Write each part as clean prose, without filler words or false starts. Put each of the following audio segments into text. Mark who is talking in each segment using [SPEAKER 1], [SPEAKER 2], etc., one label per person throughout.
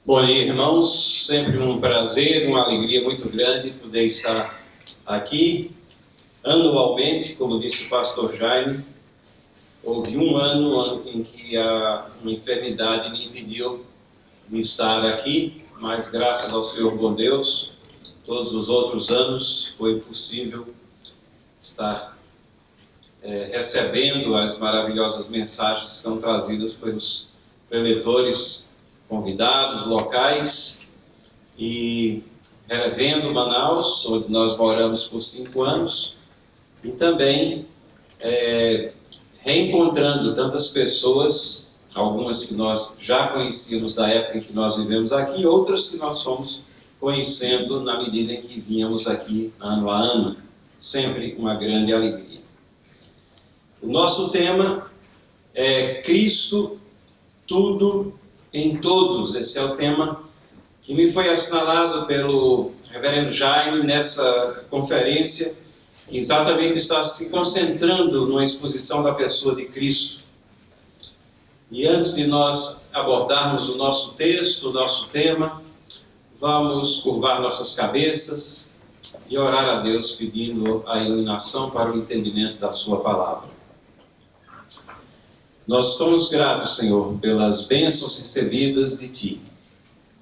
[SPEAKER 1] Bom dia, irmãos, sempre um prazer, uma alegria muito grande poder estar aqui anualmente, como disse o pastor Jaime. Houve um ano em que uma enfermidade me impediu de estar aqui, mas graças ao Senhor bom Deus, todos os outros anos foi possível estar recebendo as maravilhosas mensagens que são trazidas pelos preletores convidados locais e revendo Manaus, onde nós moramos por 5 anos, e também reencontrando tantas pessoas, algumas que nós já conhecíamos da época em que nós vivemos aqui, outras que nós fomos conhecendo na medida em que vínhamos aqui ano a ano. Sempre uma grande alegria. O nosso tema é Cristo, tudo em todos. Esse é o tema que me foi assinalado pelo reverendo Jaime nessa conferência, que exatamente está se concentrando numa exposição da pessoa de Cristo. E antes de nós abordarmos o nosso texto, o nosso tema, vamos curvar nossas cabeças e orar a Deus pedindo a iluminação para o entendimento da sua palavra. Nós somos gratos, Senhor, pelas bênçãos recebidas de Ti.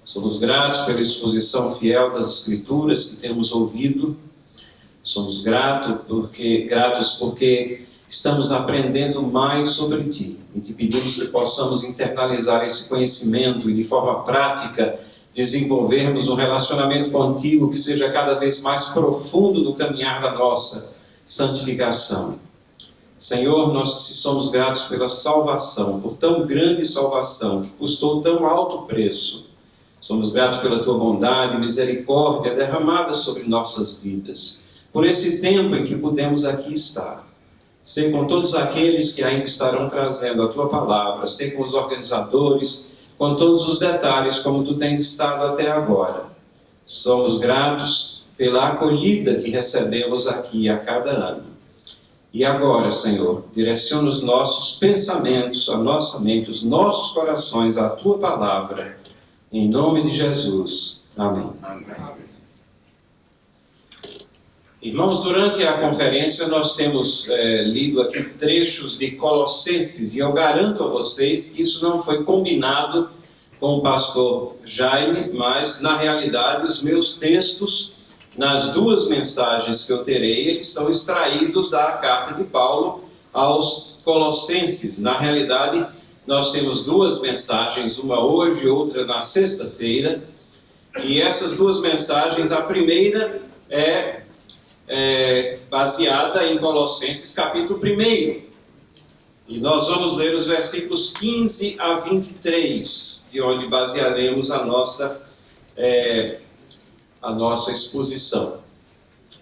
[SPEAKER 1] Somos gratos pela exposição fiel das Escrituras que temos ouvido. Somos gratos porque estamos aprendendo mais sobre Ti. E Te pedimos que possamos internalizar esse conhecimento e de forma prática desenvolvermos um relacionamento contigo que seja cada vez mais profundo no caminhar da nossa santificação. Senhor, nós te somos gratos pela salvação, por tão grande salvação, que custou tão alto preço. Somos gratos pela tua bondade e misericórdia derramada sobre nossas vidas, por esse tempo em que pudemos aqui estar. Ser com todos aqueles que ainda estarão trazendo a tua palavra, ser com os organizadores, com todos os detalhes como tu tens estado até agora. Somos gratos pela acolhida que recebemos aqui a cada ano. E agora, Senhor, direciona os nossos pensamentos, a nossa mente, os nossos corações, à Tua Palavra, em nome de Jesus. Amém. Amém. Irmãos, durante a conferência nós temos lido aqui trechos de Colossenses, e eu garanto a vocês que isso não foi combinado com o pastor Jaime, mas, na realidade, os meus textos nas duas mensagens que eu terei, eles são extraídos da carta de Paulo aos Colossenses. Na realidade, nós temos duas mensagens, uma hoje e outra na sexta-feira, e essas duas mensagens, a primeira é baseada em Colossenses capítulo 1, e nós vamos ler os versículos 15 a 23, de onde basearemos a nossa exposição.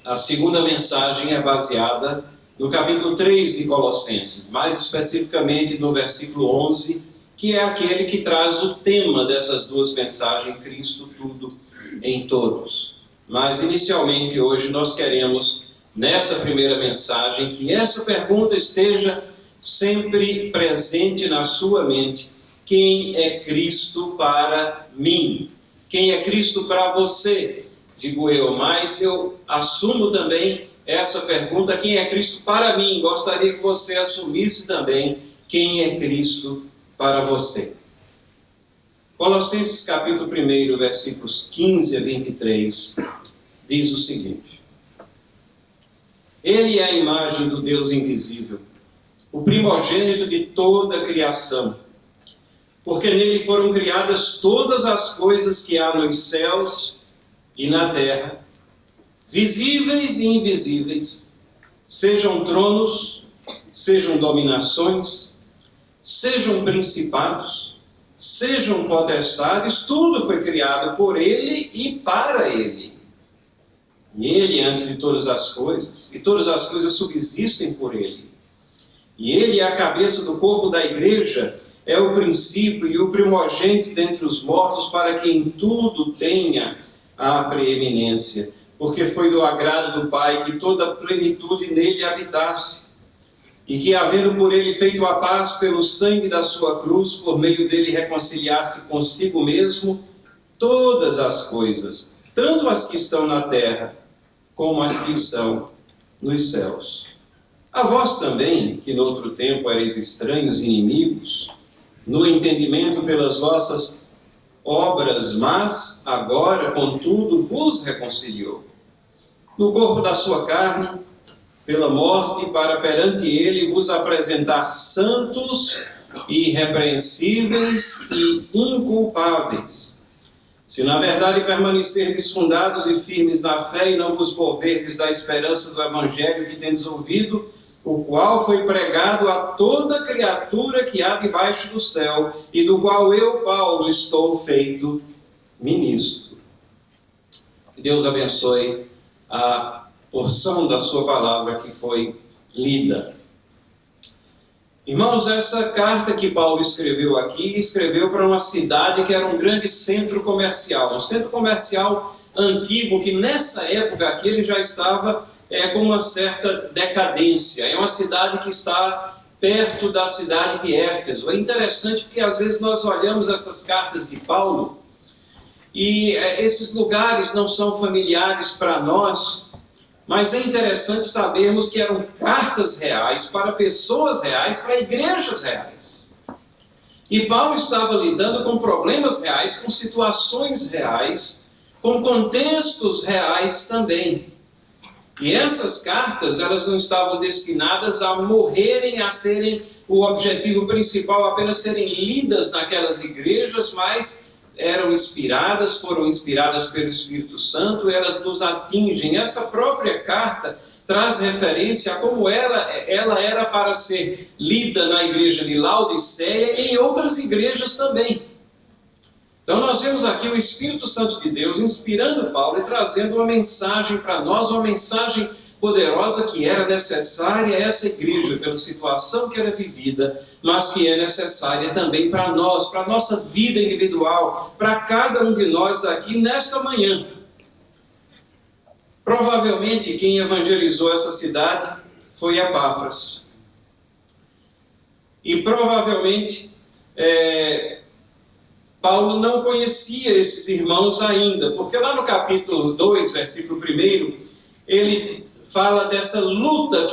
[SPEAKER 1] A segunda mensagem é baseada no capítulo 3 de Colossenses, mais especificamente no versículo 11, que é aquele que traz o tema dessas duas mensagens, Cristo, tudo em todos. Mas inicialmente hoje nós queremos, nessa primeira mensagem, que essa pergunta esteja sempre presente na sua mente: quem é Cristo para mim? Quem é Cristo para você? Digo eu, mas eu assumo também essa pergunta: quem é Cristo para mim? Gostaria que você assumisse também quem é Cristo para você. Colossenses capítulo 1, versículos 15 a 23, diz o seguinte: Ele é a imagem do Deus invisível, o primogênito de toda a criação, porque nele foram criadas todas as coisas que há nos céus e na terra, visíveis e invisíveis, sejam tronos, sejam dominações, sejam principados, sejam potestades, tudo foi criado por Ele e para Ele. E Ele é antes de todas as coisas, e todas as coisas subsistem por Ele. E Ele é a cabeça do corpo da igreja, é o princípio e o primogênito dentre os mortos, para que em tudo tenha a preeminência, porque foi do agrado do Pai que toda a plenitude nele habitasse, e que, havendo por ele feito a paz pelo sangue da sua cruz, por meio dele reconciliasse consigo mesmo todas as coisas, tanto as que estão na terra, como as que estão nos céus. A vós também, que noutro tempo erais estranhos e inimigos, no entendimento pelas vossas obras, mas agora, contudo, vos reconciliou, no corpo da sua carne, pela morte, para perante ele vos apresentar santos, irrepreensíveis e inculpáveis. Se na verdade permanecerdes fundados e firmes na fé e não vos volverdes da esperança do evangelho que tendes ouvido, o qual foi pregado a toda criatura que há debaixo do céu, e do qual eu, Paulo, estou feito ministro. Que Deus abençoe a porção da sua palavra que foi lida. Irmãos, essa carta que Paulo escreveu aqui, escreveu para uma cidade que era um grande centro comercial, um centro comercial antigo, que nessa época aqui ele já estava com uma certa decadência. É uma cidade que está perto da cidade de Éfeso. É interessante porque às vezes nós olhamos essas cartas de Paulo e esses lugares não são familiares para nós, mas é interessante sabermos que eram cartas reais para pessoas reais, para igrejas reais. E Paulo estava lidando com problemas reais, com situações reais, com contextos reais também. E essas cartas, elas não estavam destinadas a morrerem, a serem o objetivo principal, apenas serem lidas naquelas igrejas, mas foram inspiradas pelo Espírito Santo, elas nos atingem. Essa própria carta traz referência a como ela era para ser lida na igreja de Laodiceia e em outras igrejas também. Então nós vemos aqui o Espírito Santo de Deus inspirando Paulo e trazendo uma mensagem para nós, uma mensagem poderosa que era necessária a essa igreja, pela situação que era vivida, mas que é necessária também para nós, para a nossa vida individual, para cada um de nós aqui nesta manhã. Provavelmente quem evangelizou essa cidade foi Epáfras. E provavelmente Paulo não conhecia esses irmãos ainda, porque lá no capítulo 2, versículo 1, ele fala dessa luta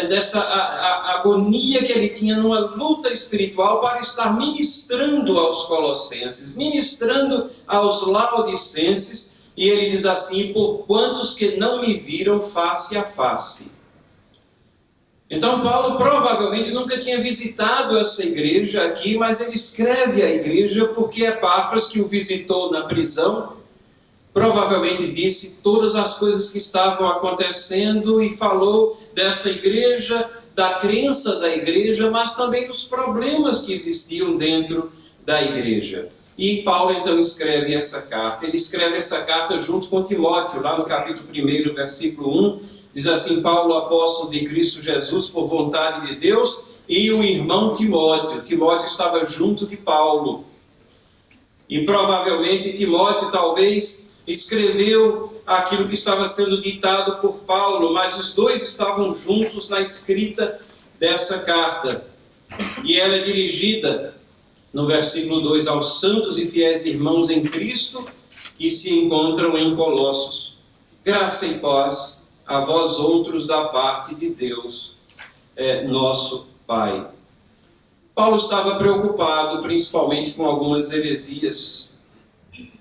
[SPEAKER 1] dessa agonia que ele tinha numa luta espiritual para estar ministrando aos colossenses, ministrando aos laodicenses, e ele diz assim: por quantos que não me viram face a face. Então Paulo provavelmente nunca tinha visitado essa igreja aqui, mas ele escreve à igreja porque Epáfras, que o visitou na prisão, provavelmente disse todas as coisas que estavam acontecendo e falou dessa igreja, da crença da igreja, mas também dos problemas que existiam dentro da igreja. E Paulo então escreve essa carta. Ele escreve essa carta junto com Timóteo, lá no capítulo 1, versículo 1, diz assim: Paulo, apóstolo de Cristo Jesus, por vontade de Deus, e o irmão Timóteo. Timóteo estava junto de Paulo. E provavelmente Timóteo talvez escreveu aquilo que estava sendo ditado por Paulo, mas os dois estavam juntos na escrita dessa carta. E ela é dirigida, no versículo 2, aos santos e fiéis irmãos em Cristo que se encontram em Colossos. Graça e paz a vós outros da parte de Deus, nosso Pai. Paulo estava preocupado principalmente com algumas heresias.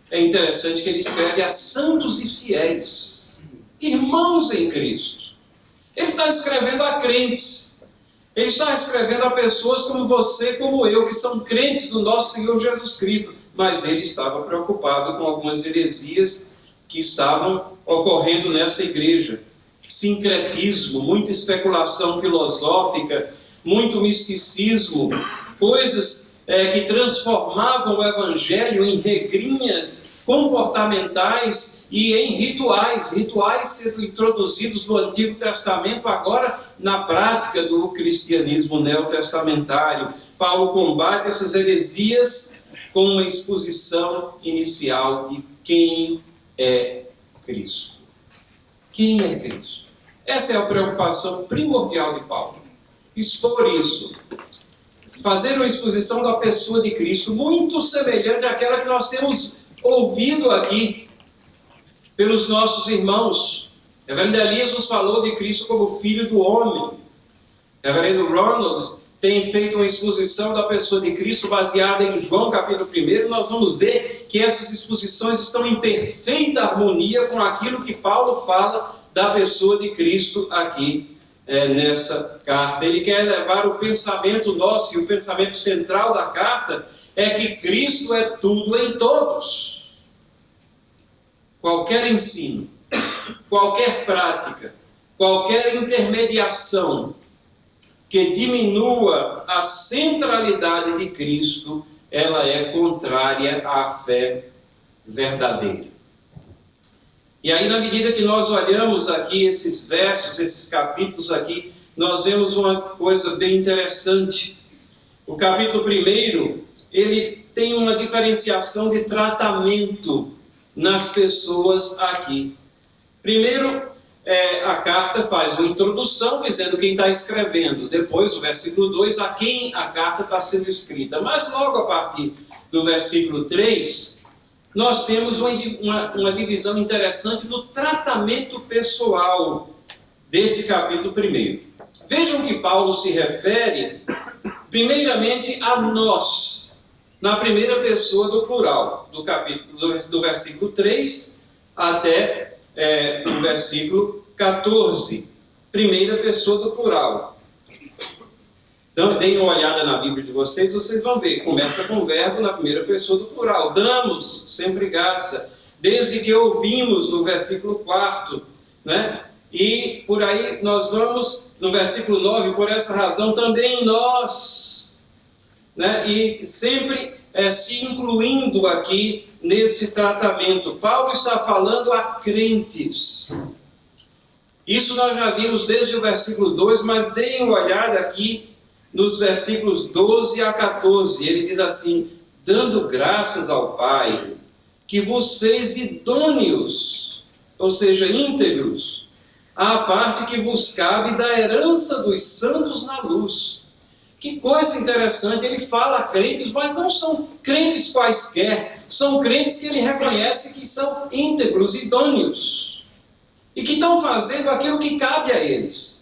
[SPEAKER 1] É interessante que ele escreve a santos e fiéis, irmãos em Cristo. Ele está escrevendo a crentes. Ele está escrevendo a pessoas como você, como eu, que são crentes do nosso Senhor Jesus Cristo. Mas ele estava preocupado com algumas heresias que estavam ocorrendo nessa igreja. Sincretismo, muita especulação filosófica, muito misticismo, coisas que transformavam o evangelho em regrinhas comportamentais e em rituais sendo introduzidos no Antigo Testamento, agora na prática do cristianismo neotestamentário. Paulo combate essas heresias com uma exposição inicial de quem é Cristo. Quem é Cristo? Essa é a preocupação primordial de Paulo. Expor isso. Fazer uma exposição da pessoa de Cristo, muito semelhante àquela que nós temos ouvido aqui pelos nossos irmãos. O reverendo Elias nos falou de Cristo como Filho do Homem. O reverendo Ronald tem feito uma exposição da pessoa de Cristo baseada em João capítulo 1. Nós vamos ver que essas exposições estão em perfeita harmonia com aquilo que Paulo fala da pessoa de Cristo aqui nessa carta. Ele quer levar o pensamento nosso, e o pensamento central da carta é que Cristo é tudo em todos. Qualquer ensino, qualquer prática, qualquer intermediação que diminua a centralidade de Cristo, ela é contrária à fé verdadeira. E aí, na medida que nós olhamos aqui esses versos, esses capítulos aqui, nós vemos uma coisa bem interessante. O capítulo 1, ele tem uma diferenciação de tratamento nas pessoas aqui. Primeiro, a carta faz uma introdução dizendo quem está escrevendo. Depois, o versículo 2, a quem a carta está sendo escrita. Mas logo a partir do versículo 3, nós temos uma divisão interessante no tratamento pessoal desse capítulo 1. Vejam que Paulo se refere primeiramente a nós, na primeira pessoa do plural, do versículo 3 até o versículo 14, primeira pessoa do plural. Então, deem uma olhada na Bíblia de vocês, vocês vão ver. Começa com o verbo na primeira pessoa do plural. Damos sempre graça, desde que ouvimos, no versículo 4, né? E por aí nós vamos, no versículo 9, por essa razão também nós, né? E sempre se incluindo aqui nesse tratamento. Paulo está falando a crentes. Isso nós já vimos desde o versículo 2, mas deem uma olhada aqui nos versículos 12 a 14. Ele diz assim: dando graças ao Pai, que vos fez idôneos, ou seja, íntegros, à parte que vos cabe da herança dos santos na luz. Que coisa interessante, ele fala a crentes, mas não são crentes quaisquer, são crentes que ele reconhece que são íntegros, idôneos, e que estão fazendo aquilo que cabe a eles.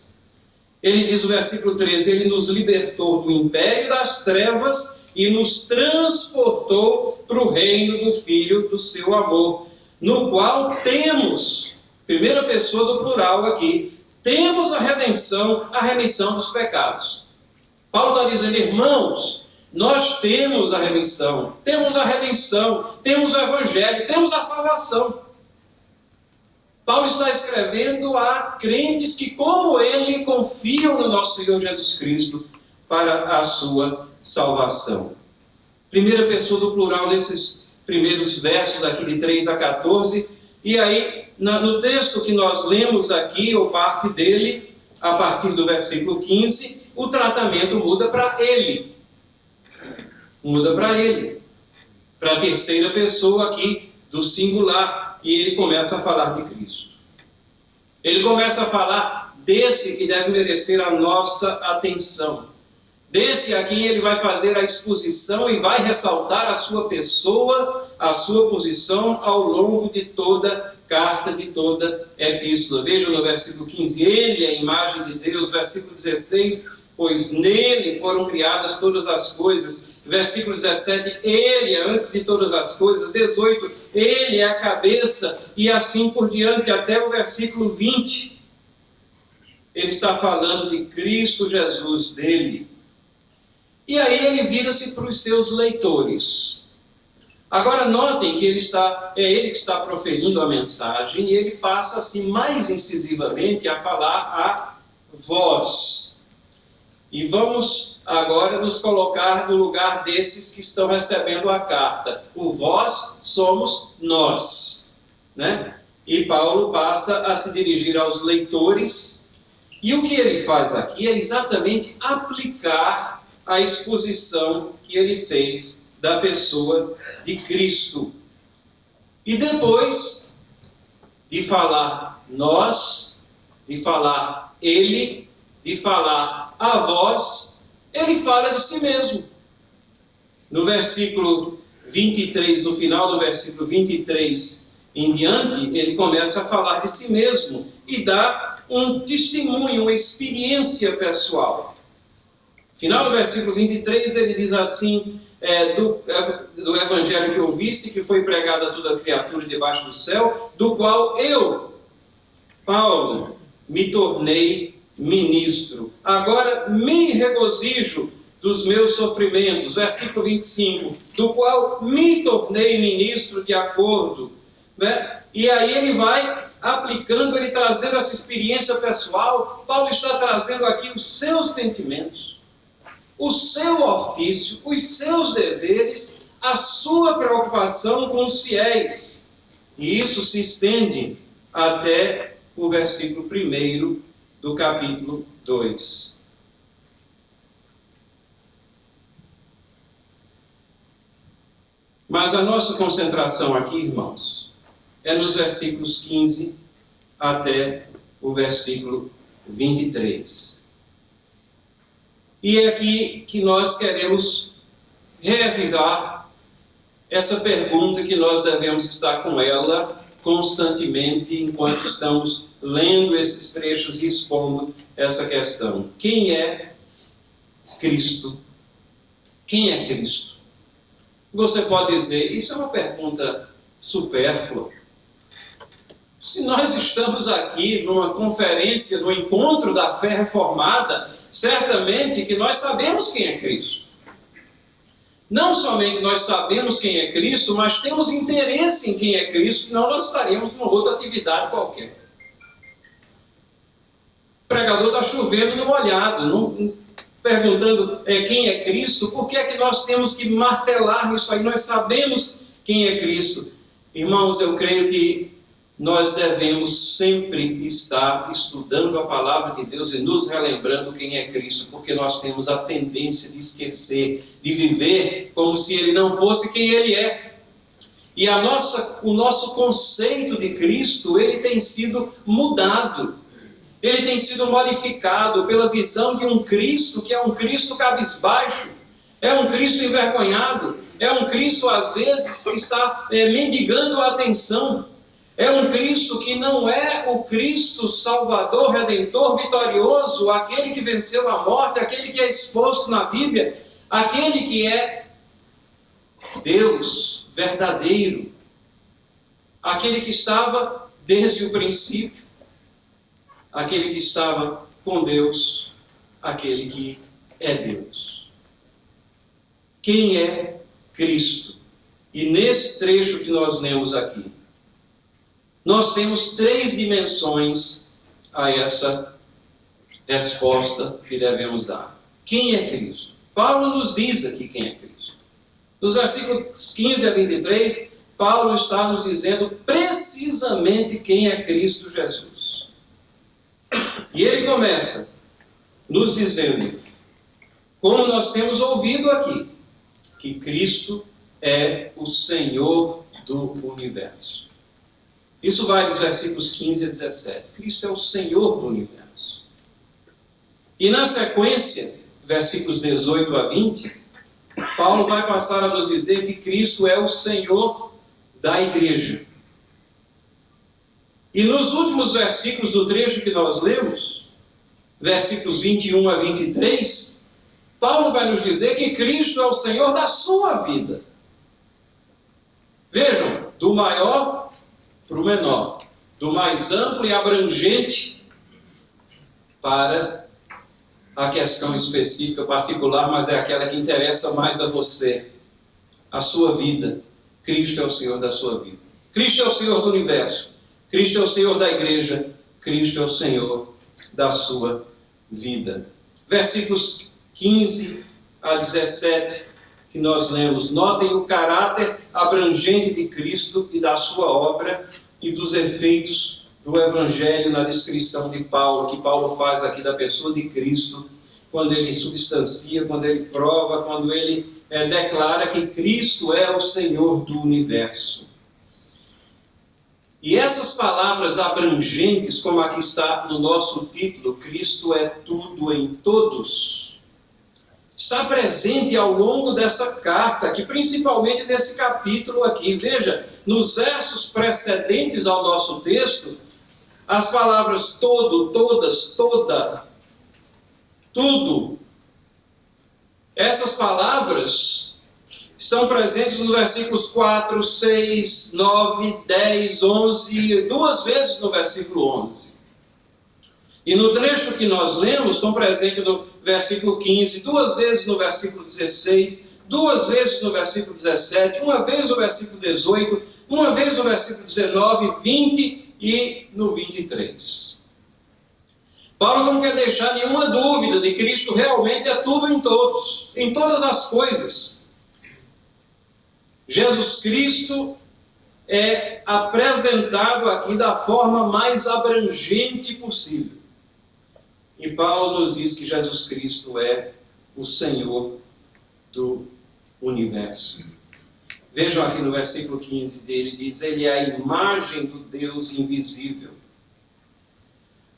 [SPEAKER 1] Ele diz no versículo 13, ele nos libertou do império das trevas e nos transportou para o reino do Filho do seu amor, no qual temos, primeira pessoa do plural aqui, temos a redenção, a remissão dos pecados. Paulo está dizendo, irmãos, nós temos a remissão, temos a redenção, temos o evangelho, temos a salvação. Paulo está escrevendo a crentes que, como ele, confiam no nosso Senhor Jesus Cristo para a sua salvação. Primeira pessoa do plural nesses primeiros versos aqui de 3 a 14. E aí, no texto que nós lemos aqui, ou parte dele, a partir do versículo 15, o tratamento muda para ele. Muda para ele. Para a terceira pessoa aqui do singular. E ele começa a falar de Cristo. Ele começa a falar desse que deve merecer a nossa atenção. Desse a quem ele vai fazer a exposição e vai ressaltar a sua pessoa, a sua posição ao longo de toda carta, de toda epístola. Vejam no versículo 15, ele é a imagem de Deus. Versículo 16, pois nele foram criadas todas as coisas. Versículo 17, ele é antes de todas as coisas. 18, ele é a cabeça, e assim por diante, até o versículo 20. Ele está falando de Cristo Jesus, dele. E aí ele vira-se para os seus leitores. Agora notem que é ele que está proferindo a mensagem, e ele passa assim mais incisivamente a falar a vós. E vamos agora nos colocar no lugar desses que estão recebendo a carta. O vós somos nós, né? E Paulo passa a se dirigir aos leitores, e o que ele faz aqui é exatamente aplicar a exposição que ele fez da pessoa de Cristo. E depois de falar nós, de falar ele, de falar a vós, ele fala de si mesmo. No versículo 23, no final do versículo 23 em diante, ele começa a falar de si mesmo e dá um testemunho, uma experiência pessoal. Final do versículo 23, ele diz assim, do evangelho que ouviste, que foi pregado a toda criatura debaixo do céu, do qual eu, Paulo, me tornei ministro. Agora me regozijo dos meus sofrimentos. Versículo 25, do qual me tornei ministro de acordo. Né? E aí ele vai aplicando, ele trazendo essa experiência pessoal. Paulo está trazendo aqui os seus sentimentos, o seu ofício, os seus deveres, a sua preocupação com os fiéis. E isso se estende até o versículo 1 do capítulo 2. Mas a nossa concentração aqui, irmãos, é nos versículos 15 até o versículo 23. E é aqui que nós queremos reavivar essa pergunta que nós devemos estar com ela constantemente enquanto estamos lendo esses trechos e expondo essa questão. Quem é Cristo? Quem é Cristo? Você pode dizer, isso é uma pergunta supérflua. Se nós estamos aqui numa conferência, no encontro da fé reformada, certamente que nós sabemos quem é Cristo. Não somente nós sabemos quem é Cristo, mas temos interesse em quem é Cristo, senão nós estaríamos numa outra atividade qualquer. O pregador está chovendo no molhado, perguntando quem é Cristo, por que é que nós temos que martelar nisso aí? Nós sabemos quem é Cristo. Irmãos, eu creio que nós devemos sempre estar estudando a palavra de Deus e nos relembrando quem é Cristo, porque nós temos a tendência de esquecer, de viver como se Ele não fosse quem Ele é. E o nosso conceito de Cristo, ele tem sido mudado, ele tem sido modificado pela visão de um Cristo que é um Cristo cabisbaixo, é um Cristo envergonhado, é um Cristo às vezes que está mendigando a atenção. É um Cristo que não é o Cristo Salvador, Redentor, vitorioso, aquele que venceu a morte, aquele que é exposto na Bíblia, aquele que é Deus verdadeiro, aquele que estava desde o princípio, aquele que estava com Deus, aquele que é Deus. Quem é Cristo? E nesse trecho que nós lemos aqui, nós temos 3 dimensões a essa resposta que devemos dar. Quem é Cristo? Paulo nos diz aqui quem é Cristo. Nos versículos 15 a 23, Paulo está nos dizendo precisamente quem é Cristo Jesus. E ele começa nos dizendo, como nós temos ouvido aqui, que Cristo é o Senhor do universo. Isso vai dos versículos 15 a 17. Cristo é o Senhor do universo. E na sequência, versículos 18 a 20, Paulo vai passar a nos dizer que Cristo é o Senhor da igreja. E nos últimos versículos do trecho que nós lemos, versículos 21 a 23, Paulo vai nos dizer que Cristo é o Senhor da sua vida. Vejam, do maior para o menor, do mais amplo e abrangente para a questão específica, particular, mas é aquela que interessa mais a você, a sua vida. Cristo é o Senhor da sua vida. Cristo é o Senhor do universo. Cristo é o Senhor da igreja. Cristo é o Senhor da sua vida. Versículos 15 a 17 que nós lemos. Notem o caráter abrangente de Cristo e da sua obra e dos efeitos do Evangelho na descrição de Paulo, que Paulo faz aqui da pessoa de Cristo, quando ele substancia, quando ele prova, quando ele declara que Cristo é o Senhor do universo. E essas palavras abrangentes, como aqui está no nosso título, Cristo é tudo em todos, está presente ao longo dessa carta, que principalmente nesse capítulo aqui. Veja, nos versos precedentes ao nosso texto, as palavras todo, todas, toda, tudo, essas palavras estão presentes nos versículos 4, 6, 9, 10, 11 e 2 vezes no versículo 11. E no trecho que nós lemos, estão presentes no versículo 15, 2 vezes no versículo 16, 2 vezes no versículo 17, 1 vez no versículo 18, 1 vez no versículo 19, 20 e no 23. Paulo não quer deixar nenhuma dúvida de que Cristo realmente é tudo em todos, em todas as coisas. Jesus Cristo é apresentado aqui da forma mais abrangente possível. E Paulo nos diz que Jesus Cristo é o Senhor do universo. Vejam aqui no versículo 15 dele, diz: Ele é a imagem do Deus invisível,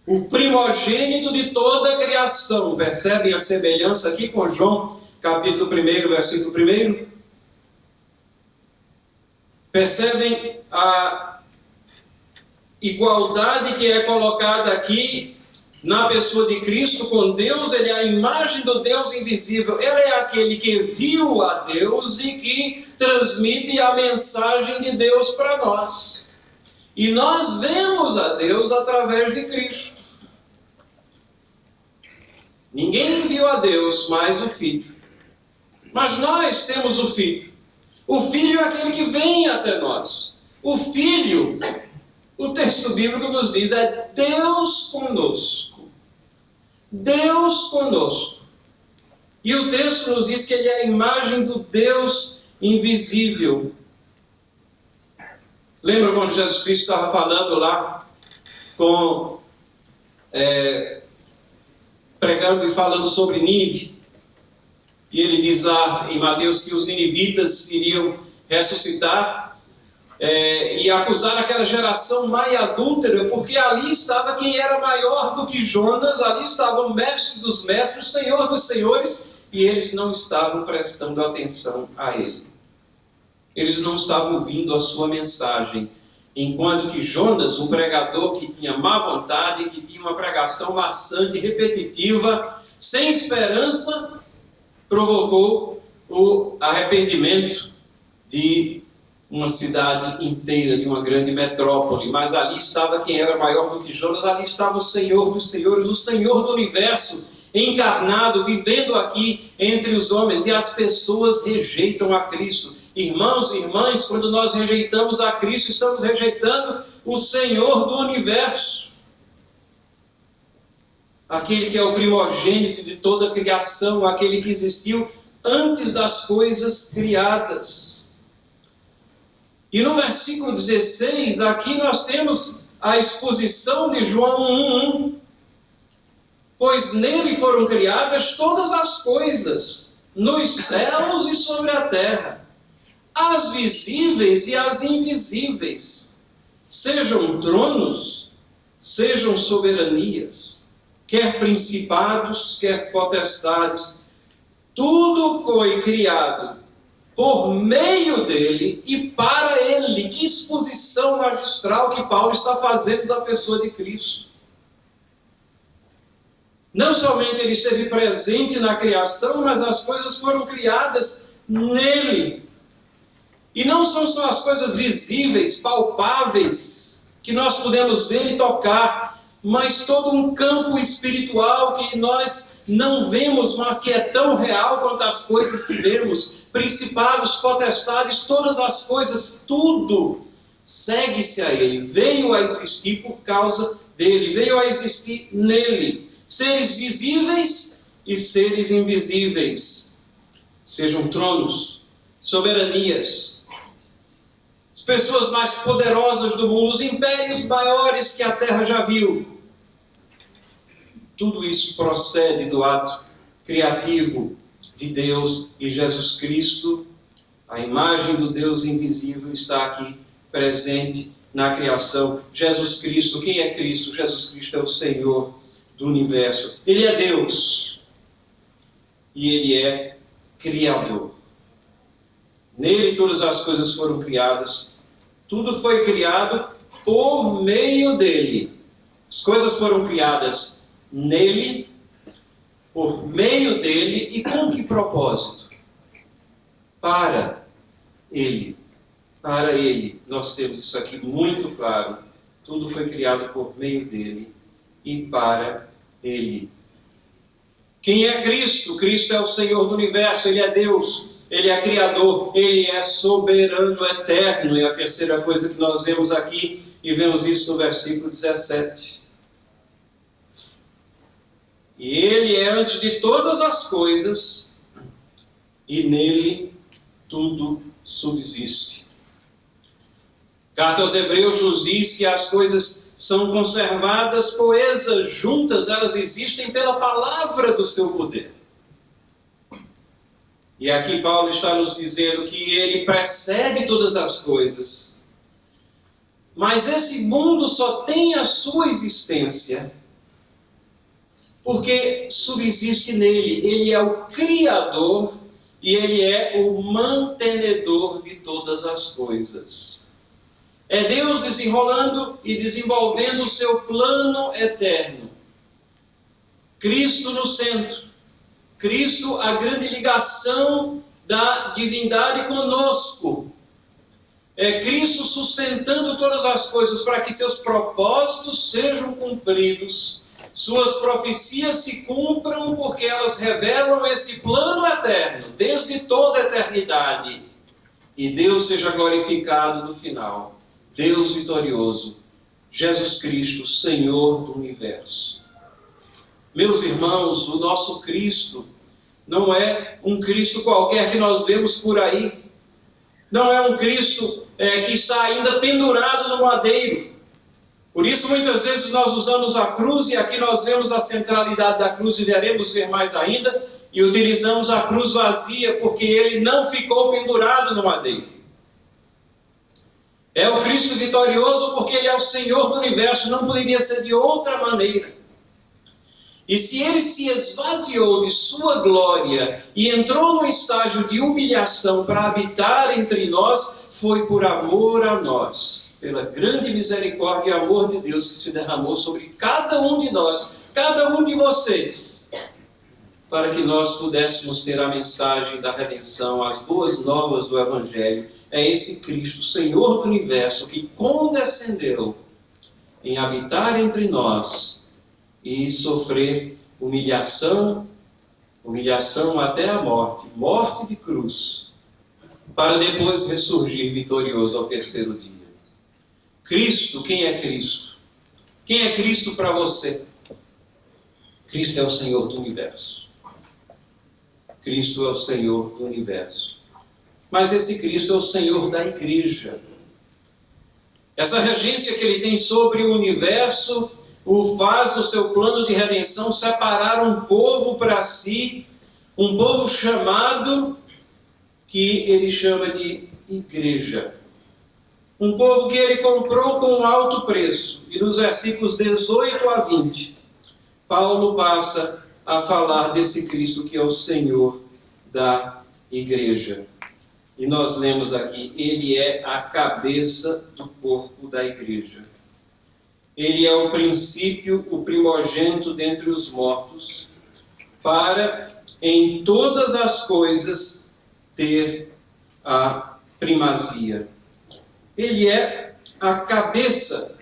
[SPEAKER 1] o primogênito de toda a criação. Percebem a semelhança aqui com João, capítulo 1, versículo 1? Percebem a igualdade que é colocada aqui na pessoa de Cristo com Deus? Ele é a imagem do Deus invisível. Ele é aquele que viu a Deus e que transmite a mensagem de Deus para nós. E nós vemos a Deus através de Cristo. Ninguém viu a Deus, mas o Filho. Mas nós temos o Filho. O Filho é aquele que vem até nós. O Filho, o texto bíblico nos diz, é Deus conosco. Deus conosco. E o texto nos diz que ele é a imagem do Deus invisível. Lembra quando Jesus Cristo estava falando lá, pregando e falando sobre Nínive? E ele diz lá em Mateus que os ninivitas iriam ressuscitar e acusar aquela geração má e adúltera, porque ali estava quem era maior do que Jonas, ali estava o mestre dos mestres, o Senhor dos senhores, e eles não estavam prestando atenção a ele. Eles não estavam ouvindo a sua mensagem, enquanto que Jonas, um pregador que tinha má vontade, que tinha uma pregação maçante, repetitiva, sem esperança, provocou o arrependimento de uma cidade inteira, de uma grande metrópole. Mas ali estava quem era maior do que Jonas, ali estava o Senhor dos senhores, o Senhor do universo, encarnado, vivendo aqui entre os homens, e as pessoas rejeitam a Cristo. Irmãos e irmãs, quando nós rejeitamos a Cristo, estamos rejeitando o Senhor do universo. Aquele que é o primogênito de toda a criação, aquele que existiu antes das coisas criadas. E no versículo 16, aqui nós temos a exposição de João 1:1. Pois nele foram criadas todas as coisas, nos céus e sobre a terra, as visíveis e as invisíveis, sejam tronos, sejam soberanias, quer principados, quer potestades, tudo foi criado por meio dele e para ele. Que exposição magistral que Paulo está fazendo da pessoa de Cristo. Não somente ele esteve presente na criação, mas as coisas foram criadas nele. E não são só as coisas visíveis, palpáveis, que nós podemos ver e tocar, mas todo um campo espiritual que nós não vemos, mas que é tão real quanto as coisas que vemos. Principados, potestades, todas as coisas, tudo segue-se a ele. Veio a existir por causa dele, veio a existir nele. Seres visíveis e seres invisíveis, sejam tronos, soberanias, as pessoas mais poderosas do mundo, os impérios maiores que a terra já viu. Tudo isso procede do ato criativo de Deus, e Jesus Cristo, a imagem do Deus invisível, está aqui presente na criação. Jesus Cristo, quem é Cristo? Jesus Cristo é o Senhor do universo. Ele é Deus. e Ele é Criador. Nele todas as coisas foram criadas, tudo foi criado por meio dele. As coisas foram criadas nele, por meio dele, e com que propósito? Para ele. Para ele. Nós temos isso aqui muito claro. Tudo foi criado por meio dele e para ele. Quem é Cristo? Cristo é o Senhor do universo, Ele é Deus, Ele é Criador, Ele é soberano, eterno. É a terceira coisa que nós vemos aqui, e vemos isso no versículo 17. E Ele é antes de todas as coisas, e nele tudo subsiste. Carta aos Hebreus nos diz que as coisas são conservadas, coesas, juntas, elas existem pela palavra do seu poder. E aqui Paulo está nos dizendo que ele precede todas as coisas. Mas esse mundo só tem a sua existência porque subsiste nele. Ele é o Criador e ele é o mantenedor de todas as coisas. É Deus desenrolando e desenvolvendo o seu plano eterno. Cristo no centro. Cristo, a grande ligação da divindade conosco. É Cristo sustentando todas as coisas para que seus propósitos sejam cumpridos. Suas profecias se cumpram porque elas revelam esse plano eterno, desde toda a eternidade. E Deus seja glorificado no final. Deus vitorioso, Jesus Cristo, Senhor do universo. Meus irmãos, o nosso Cristo não é um Cristo qualquer que nós vemos por aí. Não é um Cristo que está ainda pendurado no madeiro. Por isso, muitas vezes nós usamos a cruz, e aqui nós vemos a centralidade da cruz, e veremos ver mais ainda, e utilizamos a cruz vazia, porque ele não ficou pendurado no madeiro. É o Cristo vitorioso porque Ele é o Senhor do universo, não poderia ser de outra maneira. E se Ele se esvaziou de sua glória e entrou num estágio de humilhação para habitar entre nós, foi por amor a nós, pela grande misericórdia e amor de Deus que se derramou sobre cada um de nós, cada um de vocês, para que nós pudéssemos ter a mensagem da redenção, as boas novas do Evangelho. É esse Cristo, Senhor do universo, que condescendeu em habitar entre nós e sofrer humilhação até a morte, morte de cruz, para depois ressurgir vitorioso ao terceiro dia. Cristo, quem é Cristo? Quem é Cristo para você? Cristo é o Senhor do universo. Cristo é o Senhor do universo. Mas esse Cristo é o Senhor da igreja. Essa regência que Ele tem sobre o universo o faz, no seu plano de redenção, separar um povo para si, um povo chamado, que Ele chama de igreja. Um povo que Ele comprou com um alto preço. E nos versículos 18 a 20, Paulo passa a falar desse Cristo que é o Senhor da igreja. E nós lemos aqui, Ele é a cabeça do corpo da igreja. Ele é o princípio, o primogênito dentre os mortos, para em todas as coisas ter a primazia. Ele é a cabeça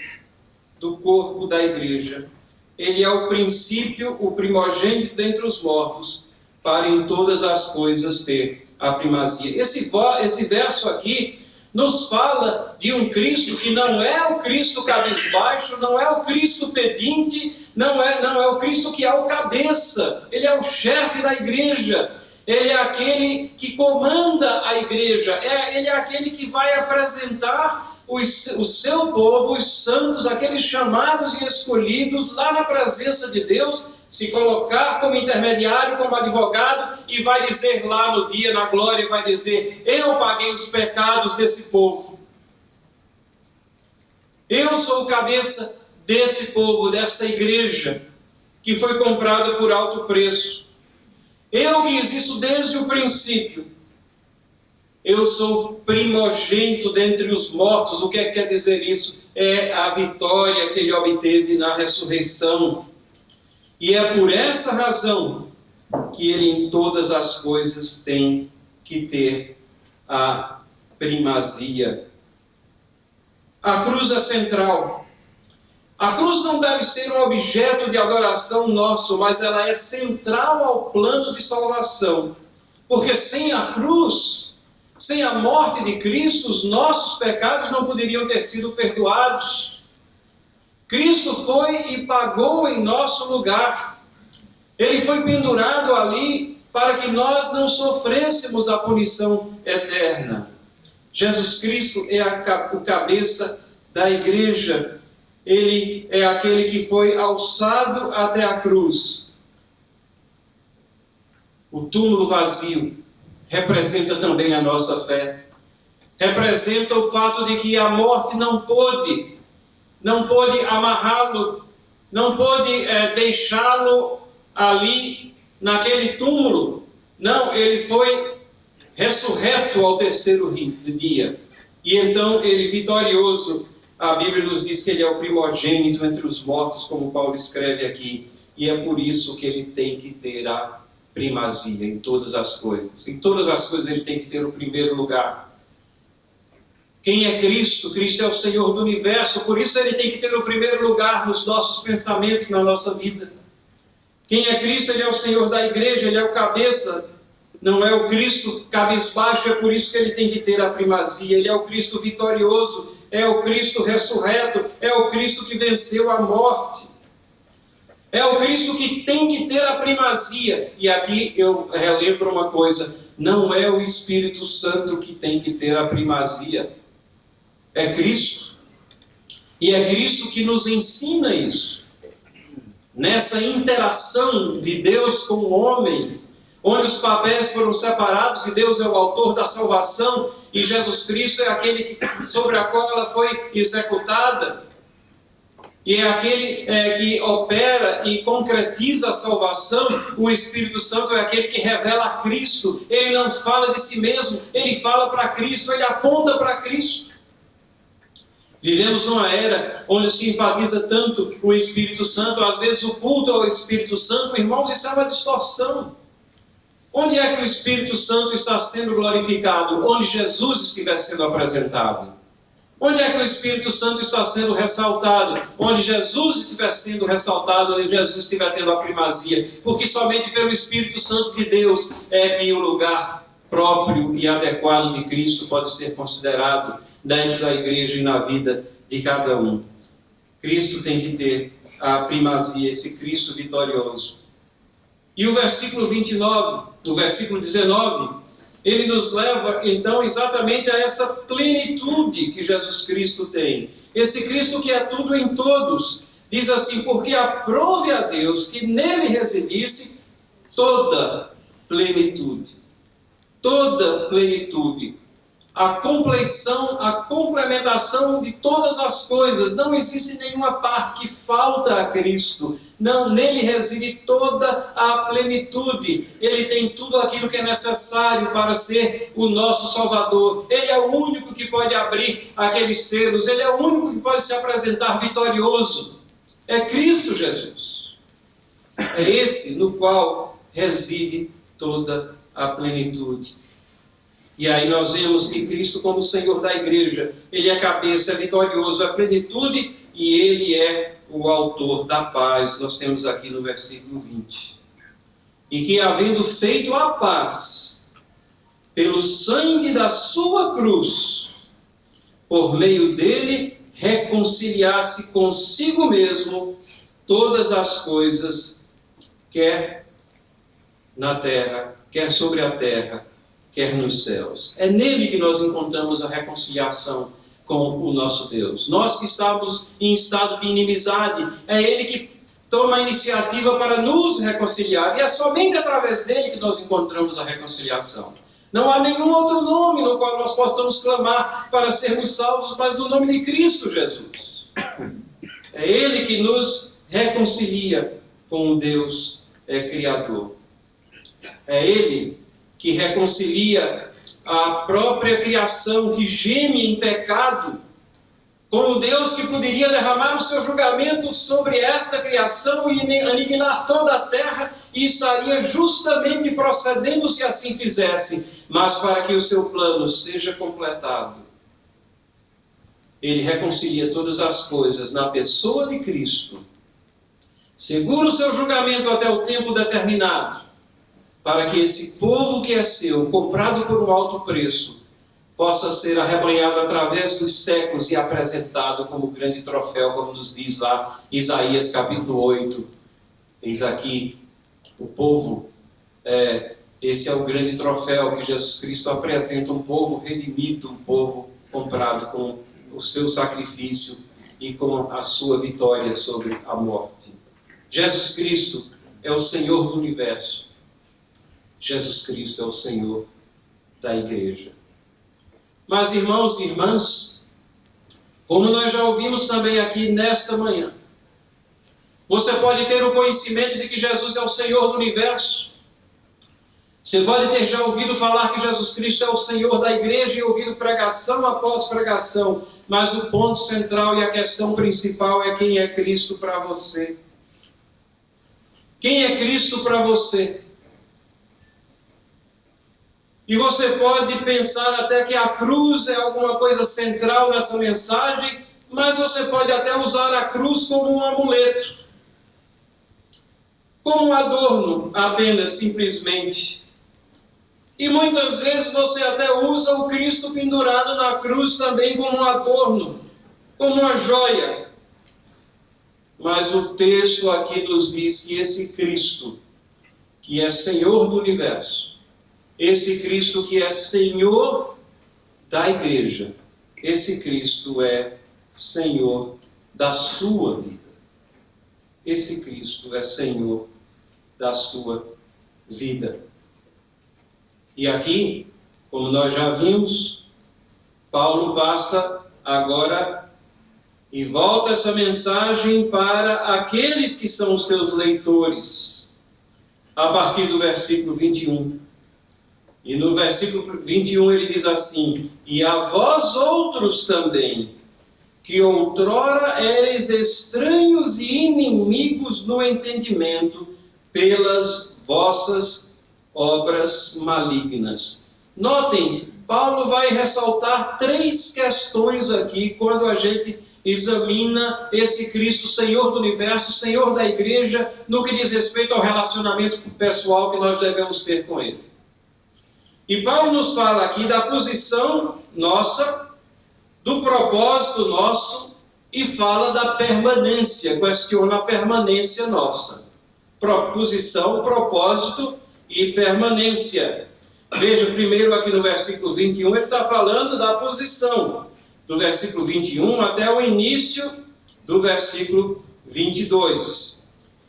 [SPEAKER 1] do corpo da igreja. Ele é o princípio, o primogênito dentre os mortos, para em todas as coisas ter a primazia. Esse verso aqui nos fala de um Cristo que não é o Cristo cabisbaixo, não é o Cristo pedinte, não é o Cristo que é o cabeça. Ele é o chefe da igreja. Ele é aquele que comanda a igreja. Ele é aquele que vai apresentar o seu povo, os santos, aqueles chamados e escolhidos, lá na presença de Deus, se colocar como intermediário, como advogado, e vai dizer lá no dia, na glória, vai dizer: eu paguei os pecados desse povo. Eu sou o cabeça desse povo, dessa igreja, que foi comprada por alto preço. Eu que existo desde o princípio. Eu sou primogênito dentre os mortos. O que é que quer dizer isso? É a vitória que ele obteve na ressurreição. E é por essa razão que ele em todas as coisas tem que ter a primazia. A cruz é central. A cruz não deve ser um objeto de adoração nosso, mas ela é central ao plano de salvação. Porque sem a cruz, sem a morte de Cristo, os nossos pecados não poderiam ter sido perdoados. Cristo foi e pagou em nosso lugar. Ele foi pendurado ali para que nós não sofrêssemos a punição eterna. Jesus Cristo é o cabeça da igreja. Ele é aquele que foi alçado até a cruz. O túmulo vazio representa também a nossa fé. Representa o fato de que a morte não pôde amarrá-lo, não pôde deixá-lo ali naquele túmulo. Não, ele foi ressurreto ao terceiro dia. E então ele vitorioso, a Bíblia nos diz que ele é o primogênito entre os mortos, como Paulo escreve aqui. E é por isso que ele tem que ter a primazia em todas as coisas. Em todas as coisas ele tem que ter o primeiro lugar. Quem é Cristo? Cristo é o Senhor do universo, por isso ele tem que ter o primeiro lugar nos nossos pensamentos, na nossa vida. Quem é Cristo? Ele é o Senhor da igreja, ele é o cabeça, não é o Cristo cabisbaixo, é por isso que ele tem que ter a primazia. Ele é o Cristo vitorioso, é o Cristo ressurreto, é o Cristo que venceu a morte. É o Cristo que tem que ter a primazia. E aqui eu relembro uma coisa, não é o Espírito Santo que tem que ter a primazia. É Cristo. E é Cristo que nos ensina isso. Nessa interação de Deus com o homem, onde os papéis foram separados e Deus é o autor da salvação e Jesus Cristo é aquele sobre a qual ela foi executada. E é aquele que opera e concretiza a salvação. O Espírito Santo é aquele que revela a Cristo. Ele não fala de si mesmo, ele fala para Cristo, ele aponta para Cristo. Vivemos numa era onde se enfatiza tanto o Espírito Santo, às vezes o culto ao Espírito Santo, irmãos, isso é uma distorção. Onde é que o Espírito Santo está sendo glorificado? Onde Jesus estiver sendo apresentado. Onde é que o Espírito Santo está sendo ressaltado? Onde Jesus estiver sendo ressaltado, onde Jesus estiver tendo a primazia. Porque somente pelo Espírito Santo de Deus é que o lugar próprio e adequado de Cristo pode ser considerado dentro da igreja e na vida de cada um. Cristo tem que ter a primazia, esse Cristo vitorioso. E o versículo 29, o versículo 19, ele nos leva então exatamente a essa plenitude que Jesus Cristo tem. Esse Cristo que é tudo em todos. Diz assim, porque aprove a Deus que nele residisse toda plenitude. Toda plenitude. A compleição, a complementação de todas as coisas. Não existe nenhuma parte que falta a Cristo. Não, nele reside toda a plenitude. Ele tem tudo aquilo que é necessário para ser o nosso Salvador. Ele é o único que pode abrir aqueles selos. Ele é o único que pode se apresentar vitorioso. É Cristo Jesus. É esse no qual reside toda a plenitude. E aí nós vemos que Cristo, como Senhor da igreja, ele é cabeça, é vitorioso, é plenitude e ele é o autor da paz. Nós temos aqui no versículo 20. E que, havendo feito a paz pelo sangue da sua cruz, por meio dele reconciliasse consigo mesmo todas as coisas, quer na terra, quer sobre a terra, quer nos céus. É nele que nós encontramos a reconciliação com o nosso Deus. Nós que estamos em estado de inimizade, é ele que toma a iniciativa para nos reconciliar. E é somente através dele que nós encontramos a reconciliação. Não há nenhum outro nome no qual nós possamos clamar para sermos salvos, mas no nome de Cristo Jesus. É ele que nos reconcilia com o Deus Criador. É Ele que reconcilia a própria criação que geme em pecado, com o Deus que poderia derramar o seu julgamento sobre esta criação e aniquilar toda a terra, e estaria justamente procedendo se assim fizesse. Mas para que o seu plano seja completado, Ele reconcilia todas as coisas na pessoa de Cristo, segura o seu julgamento até o tempo determinado, para que esse povo que é seu, comprado por um alto preço, possa ser arrebanhado através dos séculos e apresentado como grande troféu, como nos diz lá Isaías capítulo 8. Eis aqui o povo, esse é o grande troféu que Jesus Cristo apresenta, um povo redimido, um povo comprado com o seu sacrifício e com a sua vitória sobre a morte. Jesus Cristo é o Senhor do universo. Jesus Cristo é o Senhor da igreja. Mas, irmãos e irmãs, como nós já ouvimos também aqui nesta manhã, você pode ter o conhecimento de que Jesus é o Senhor do universo. Você pode ter já ouvido falar que Jesus Cristo é o Senhor da igreja e ouvido pregação após pregação, mas o ponto central e a questão principal é quem é Cristo para você. Quem é Cristo para você? E você pode pensar até que a cruz é alguma coisa central nessa mensagem, mas você pode até usar a cruz como um amuleto, como um adorno apenas, simplesmente. E muitas vezes você até usa o Cristo pendurado na cruz também como um adorno, como uma joia. Mas o texto aqui nos diz que esse Cristo, que é Senhor do universo, esse Cristo que é Senhor da igreja, esse Cristo é Senhor da sua vida. Esse Cristo é Senhor da sua vida. E aqui, como nós já vimos, Paulo passa agora e volta essa mensagem para aqueles que são os seus leitores, a partir do versículo 21. E no versículo 21 ele diz assim: e a vós outros também, que outrora eres estranhos e inimigos no entendimento, pelas vossas obras malignas. Notem, Paulo vai ressaltar 3 questões aqui, quando a gente examina esse Cristo, Senhor do universo, Senhor da igreja, no que diz respeito ao relacionamento pessoal que nós devemos ter com Ele. E Paulo nos fala aqui da posição nossa, do propósito nosso, e fala da permanência, questiona a permanência nossa. Posição, propósito e permanência. Veja, primeiro aqui no versículo 21, ele está falando da posição, do versículo 21 até o início do versículo 22.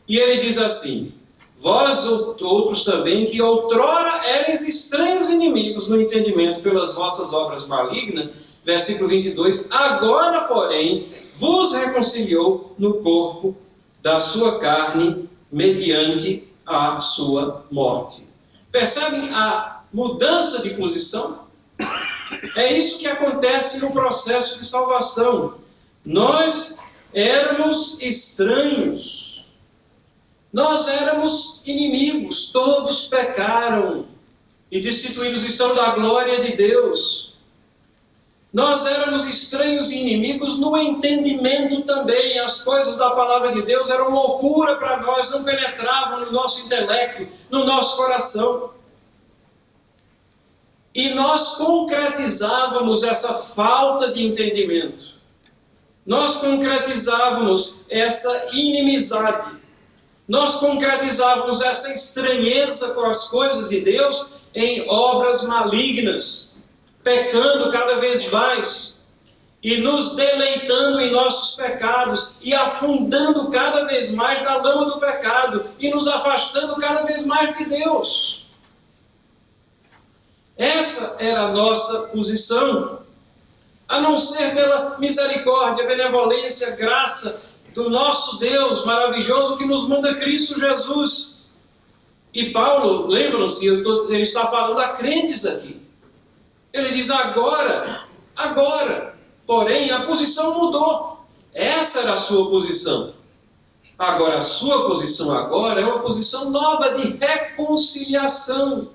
[SPEAKER 1] E ele diz assim: vós outros também, que outrora eres estranhos inimigos no entendimento pelas vossas obras malignas, versículo 22, agora, porém, vos reconciliou no corpo da sua carne, mediante a sua morte. Percebem a mudança de posição? É isso que acontece no processo de salvação. Nós éramos estranhos. Nós éramos inimigos, todos pecaram e destituídos estão da glória de Deus. Nós éramos estranhos e inimigos no entendimento também. As coisas da palavra de Deus eram loucura para nós, não penetravam no nosso intelecto, no nosso coração. E nós concretizávamos essa falta de entendimento. Nós concretizávamos essa inimizade. Nós concretizávamos essa estranheza com as coisas de Deus em obras malignas, pecando cada vez mais e nos deleitando em nossos pecados e afundando cada vez mais na lama do pecado e nos afastando cada vez mais de Deus. Essa era a nossa posição, a não ser pela misericórdia, benevolência, graça do nosso Deus maravilhoso que nos manda Cristo Jesus. E Paulo, lembram-se, ele está falando a crentes aqui. Ele diz agora, porém a posição mudou. Essa era a sua posição. Agora, a sua posição agora é uma posição nova de reconciliação.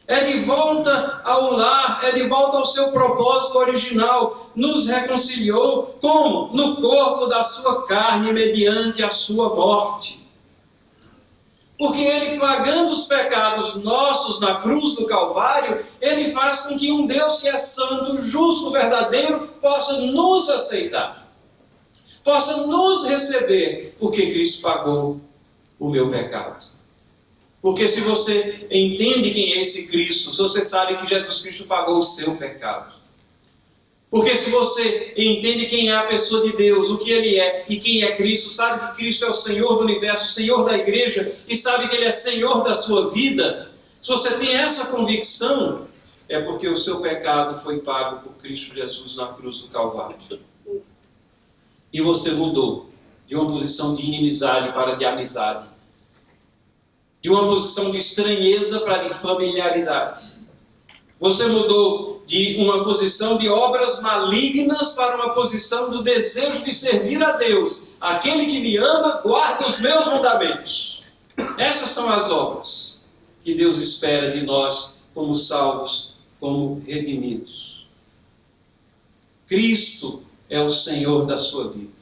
[SPEAKER 1] É de volta ao lar, é de volta ao seu propósito original. Nos reconciliou como? No corpo da sua carne, mediante a sua morte. Porque ele, pagando os pecados nossos na cruz do Calvário, ele faz com que um Deus que é santo, justo, verdadeiro, possa nos aceitar. Possa nos receber, porque Cristo pagou o meu pecado. Porque se você entende quem é esse Cristo, se você sabe que Jesus Cristo pagou o seu pecado. Porque se você entende quem é a pessoa de Deus, o que Ele é e quem é Cristo, sabe que Cristo é o Senhor do universo, Senhor da igreja, e sabe que Ele é Senhor da sua vida, se você tem essa convicção, é porque o seu pecado foi pago por Cristo Jesus na cruz do Calvário. E você mudou de uma posição de inimizade para de amizade. De uma posição de estranheza para de familiaridade. Você mudou de uma posição de obras malignas para uma posição do desejo de servir a Deus. Aquele que me ama, guarda os meus mandamentos. Essas são as obras que Deus espera de nós como salvos, como redimidos. Cristo é o Senhor da sua vida.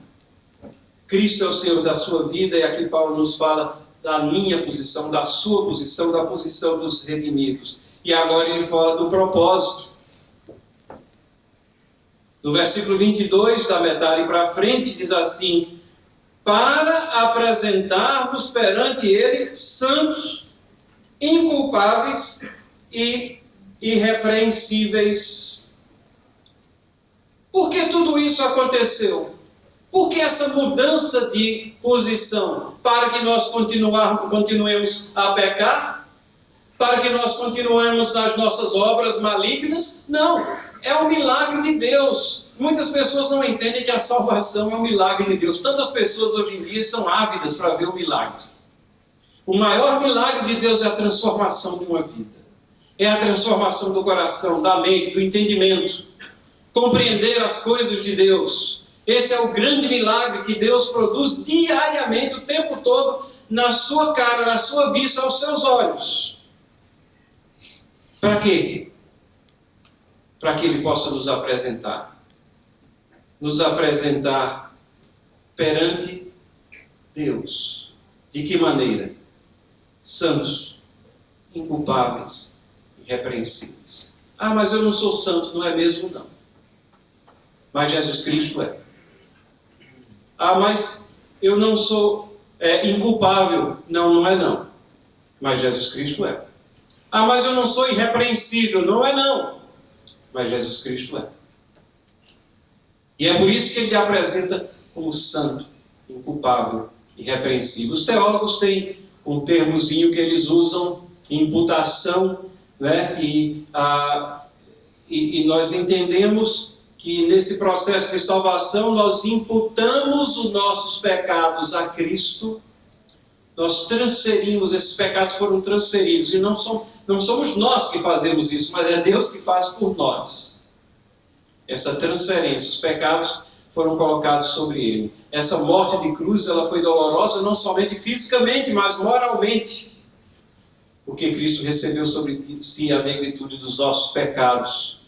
[SPEAKER 1] Cristo é o Senhor da sua vida, e aqui Paulo nos fala da minha posição, da sua posição, da posição dos redimidos. E agora ele fala do propósito. No versículo 22, da metade para frente, diz assim: para apresentar-vos perante ele santos, inculpáveis e irrepreensíveis. Por que tudo isso aconteceu? Por que essa mudança de posição? Para que nós continuemos a pecar? Para que nós continuemos nas nossas obras malignas? Não, é um milagre de Deus. Muitas pessoas não entendem que a salvação é um milagre de Deus. Tantas pessoas hoje em dia são ávidas para ver o milagre. O maior milagre de Deus é a transformação de uma vida. É a transformação do coração, da mente, do entendimento. Compreender as coisas de Deus. Esse é o grande milagre que Deus produz diariamente, o tempo todo, na sua cara, na sua vista, aos seus olhos. Para quê? Para que Ele possa nos apresentar. Nos apresentar perante Deus. De que maneira? Santos, inculpáveis, irrepreensíveis. Ah, mas eu não sou santo, não é mesmo? Não. Mas Jesus Cristo é. Ah, mas eu não sou inculpável. Não, não é não. Mas Jesus Cristo é. Ah, mas eu não sou irrepreensível. Não é não. Mas Jesus Cristo é. E é por isso que ele lhe apresenta como santo, inculpável, irrepreensível. Os teólogos têm um termozinho que eles usam, imputação, né? E nós entendemos que nesse processo de salvação nós imputamos os nossos pecados a Cristo, nós transferimos, esses pecados foram transferidos, e não somos nós que fazemos isso, mas é Deus que faz por nós. Essa transferência, os pecados foram colocados sobre Ele. Essa morte de cruz, ela foi dolorosa não somente fisicamente, mas moralmente, porque Cristo recebeu sobre si a negritude dos nossos pecados.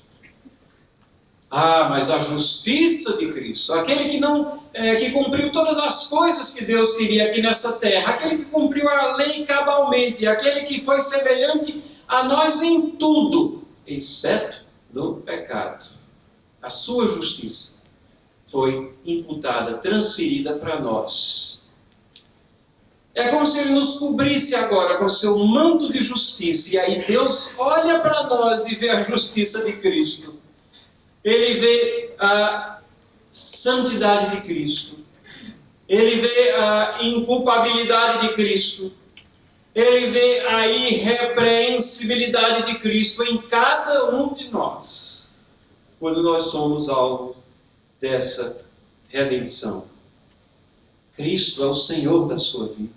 [SPEAKER 1] Ah, mas a justiça de Cristo, aquele que cumpriu todas as coisas que Deus queria aqui nessa terra, aquele que cumpriu a lei cabalmente, aquele que foi semelhante a nós em tudo, exceto no pecado. A sua justiça foi imputada, transferida para nós. É como se Ele nos cobrisse agora com o seu manto de justiça, e aí Deus olha para nós e vê a justiça de Cristo. Ele vê a santidade de Cristo. Ele vê a inculpabilidade de Cristo. Ele vê a irrepreensibilidade de Cristo em cada um de nós, quando nós somos alvo dessa redenção. Cristo é o Senhor da sua vida.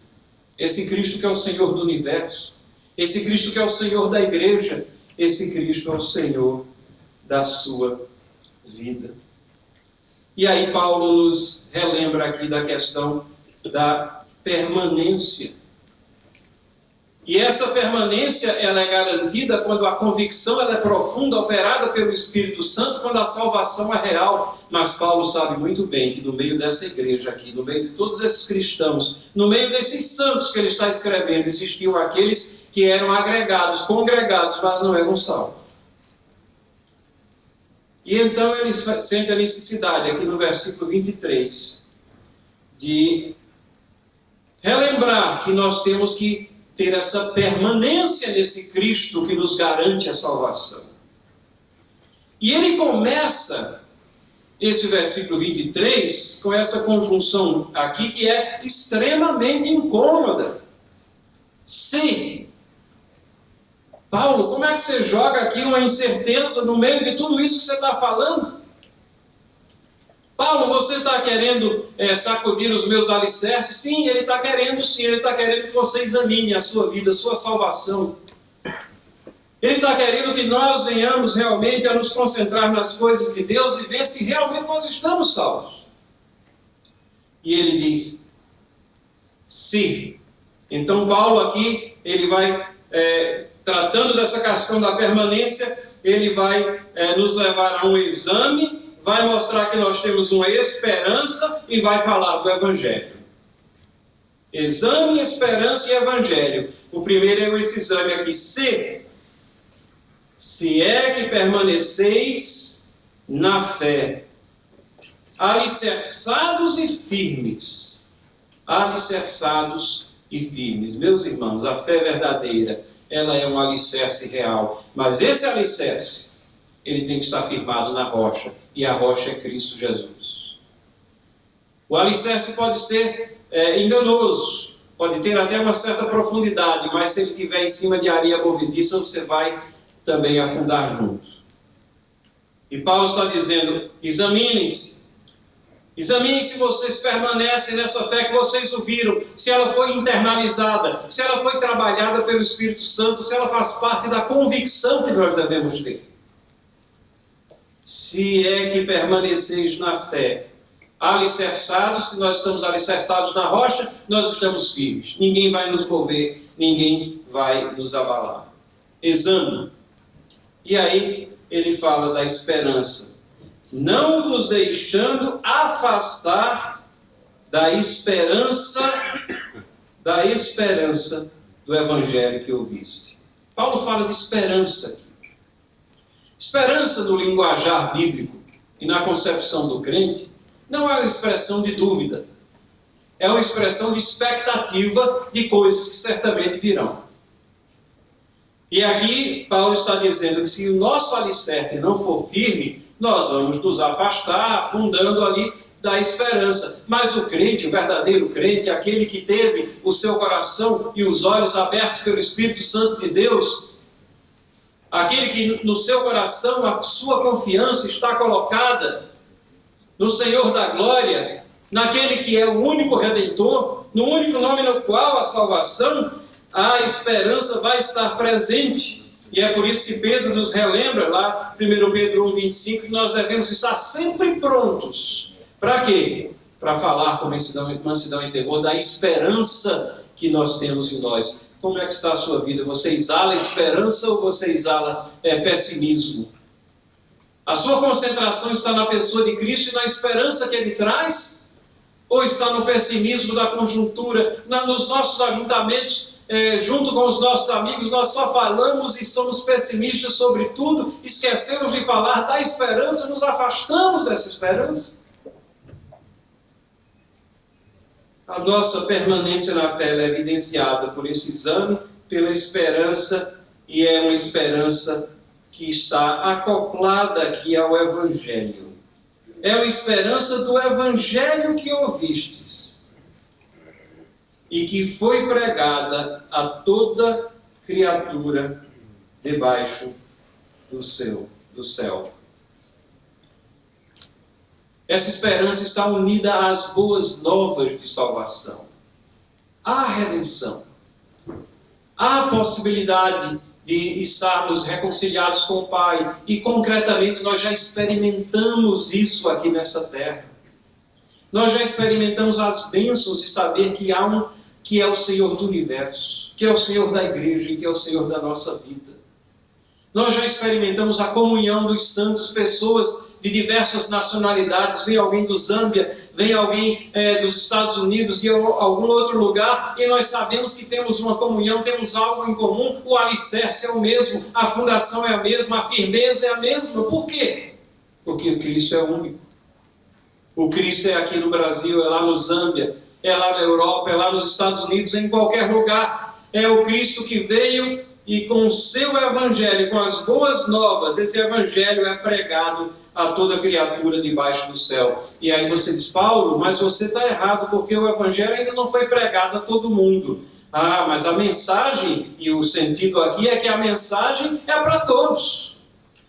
[SPEAKER 1] Esse Cristo que é o Senhor do universo. Esse Cristo que é o Senhor da igreja, esse Cristo é o Senhor da sua vida. E aí Paulo nos relembra aqui da questão da permanência. E essa permanência ela é garantida quando a convicção ela é profunda, operada pelo Espírito Santo, quando a salvação é real. Mas Paulo sabe muito bem que no meio dessa igreja aqui, no meio de todos esses cristãos, no meio desses santos que ele está escrevendo, existiam aqueles que eram agregados, congregados, mas não eram salvos. E então ele sente a necessidade, aqui no versículo 23, de relembrar que nós temos que ter essa permanência nesse Cristo que nos garante a salvação. E ele começa esse versículo 23 com essa conjunção aqui que é extremamente incômoda. Se. Paulo, como é que você joga aqui uma incerteza no meio de tudo isso que você está falando? Paulo, você está querendo sacudir os meus alicerces? Sim, ele está querendo que você examine a sua vida, a sua salvação. Ele está querendo que nós venhamos realmente a nos concentrar nas coisas de Deus e ver se realmente nós estamos salvos. E ele diz, se. Então Paulo aqui, ele vai, tratando dessa questão da permanência, ele vai nos levar a um exame, vai mostrar que nós temos uma esperança e vai falar do Evangelho. Exame, esperança e Evangelho. O primeiro é esse exame aqui. Se é que permaneceis na fé, alicerçados e firmes. Alicerçados e firmes. Meus irmãos, a fé verdadeira, ela é um alicerce real. Mas esse alicerce, ele tem que estar firmado na rocha. E a rocha é Cristo Jesus. O alicerce pode ser enganoso, pode ter até uma certa profundidade, mas se ele estiver em cima de areia movediça, você vai também afundar junto. E Paulo está dizendo, examinem-se. Examinem se vocês permanecem nessa fé que vocês ouviram, se ela foi internalizada, se ela foi trabalhada pelo Espírito Santo, se ela faz parte da convicção que nós devemos ter. Se é que permaneceis na fé, alicerçados, se nós estamos alicerçados na rocha, nós estamos firmes. Ninguém vai nos mover, ninguém vai nos abalar. Exame. E aí ele fala da esperança. Não vos deixando afastar da esperança do Evangelho que ouviste. Paulo fala de esperança aqui. Esperança no linguajar bíblico e na concepção do crente não é uma expressão de dúvida. É uma expressão de expectativa de coisas que certamente virão. E aqui Paulo está dizendo que se o nosso alicerce não for firme, nós vamos nos afastar, afundando ali da esperança. Mas o crente, o verdadeiro crente, aquele que teve o seu coração e os olhos abertos pelo Espírito Santo de Deus, aquele que no seu coração a sua confiança está colocada no Senhor da glória, naquele que é o único Redentor, no único nome no qual a salvação, a esperança vai estar presente. E é por isso que Pedro nos relembra lá, 1 Pedro 1,25, que nós devemos estar sempre prontos. Para quê? Para falar com mansidão e temor da esperança que nós temos em nós. Como é que está a sua vida? Você exala esperança ou você exala pessimismo? A sua concentração está na pessoa de Cristo e na esperança que Ele traz? Ou está no pessimismo da conjuntura? Nos nossos ajuntamentos, junto com os nossos amigos, nós só falamos e somos pessimistas sobre tudo, esquecemos de falar da esperança, nos afastamos dessa esperança? A nossa permanência na fé é evidenciada por esse exame, pela esperança, e é uma esperança que está acoplada aqui ao Evangelho. É uma esperança do Evangelho que ouvistes e que foi pregada a toda criatura debaixo do céu. Essa esperança está unida às boas novas de salvação, à redenção, Há possibilidade de estarmos reconciliados com o Pai, e concretamente nós já experimentamos isso aqui nessa terra. Nós já experimentamos as bênçãos de saber que há um que é o Senhor do universo, que é o Senhor da igreja e que é o Senhor da nossa vida. Nós já experimentamos a comunhão dos santos, pessoas de diversas nacionalidades. Vem alguém do Zâmbia, vem alguém dos Estados Unidos, de algum outro lugar, e nós sabemos que temos uma comunhão, temos algo em comum. O alicerce é o mesmo, a fundação é a mesma, a firmeza é a mesma. Por quê? Porque o Cristo é único. O Cristo é aqui no Brasil, é lá no Zâmbia, é lá na Europa, é lá nos Estados Unidos, é em qualquer lugar. É o Cristo que veio e com o seu evangelho, com as boas novas, esse evangelho é pregado a toda criatura debaixo do céu. E aí você diz: Paulo, mas você está errado, porque o evangelho ainda não foi pregado a todo mundo. Ah, mas a mensagem, e o sentido aqui é que a mensagem é para todos.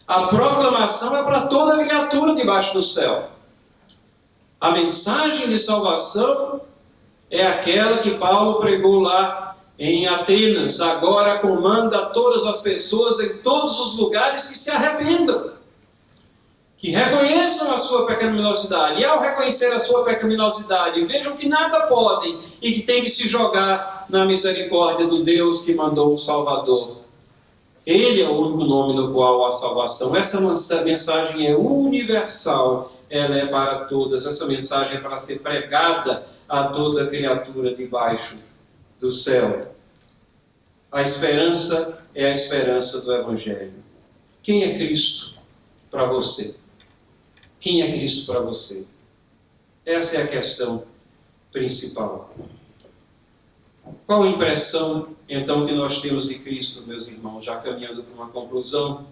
[SPEAKER 1] A proclamação é para toda criatura debaixo do céu. A mensagem de salvação é aquela que Paulo pregou lá em Atenas. Agora comanda todas as pessoas em todos os lugares que se arrependam, que reconheçam a sua pecaminosidade, e ao reconhecer a sua pecaminosidade, vejam que nada podem e que tem que se jogar na misericórdia do Deus que mandou um Salvador. Ele é o único nome no qual há salvação. Essa mensagem é universal, ela é para todas. Essa mensagem é para ser pregada a toda criatura debaixo do céu. A esperança é a esperança do Evangelho. Quem é Cristo para você? Quem é Cristo para você? Essa é a questão principal. Qual a impressão, então, que nós temos de Cristo, meus irmãos, já caminhando para uma conclusão?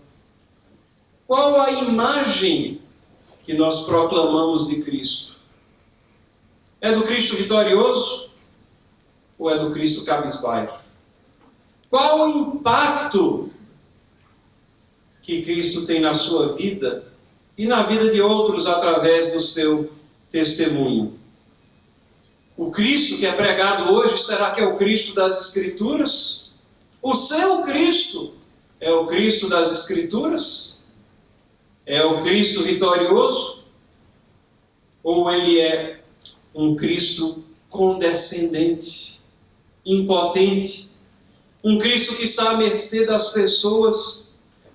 [SPEAKER 1] Qual a imagem que nós proclamamos de Cristo? É do Cristo vitorioso ou é do Cristo cabisbaixo? Qual o impacto que Cristo tem na sua vida e na vida de outros através do seu testemunho? O Cristo que é pregado hoje, será que é o Cristo das Escrituras? O seu Cristo é o Cristo das Escrituras? É o Cristo vitorioso? Ou ele é um Cristo condescendente, impotente? Um Cristo que está à mercê das pessoas?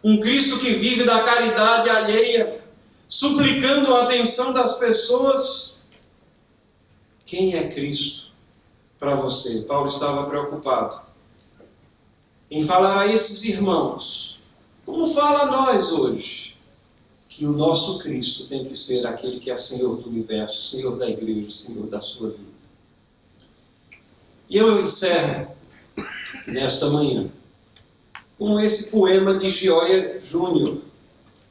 [SPEAKER 1] Um Cristo que vive da caridade alheia, suplicando a atenção das pessoas? Quem é Cristo para você? Paulo estava preocupado em falar a esses irmãos, como fala a nós hoje, que o nosso Cristo tem que ser aquele que é Senhor do universo, Senhor da igreja, Senhor da sua vida. E eu encerro nesta manhã com esse poema de Gioia Júnior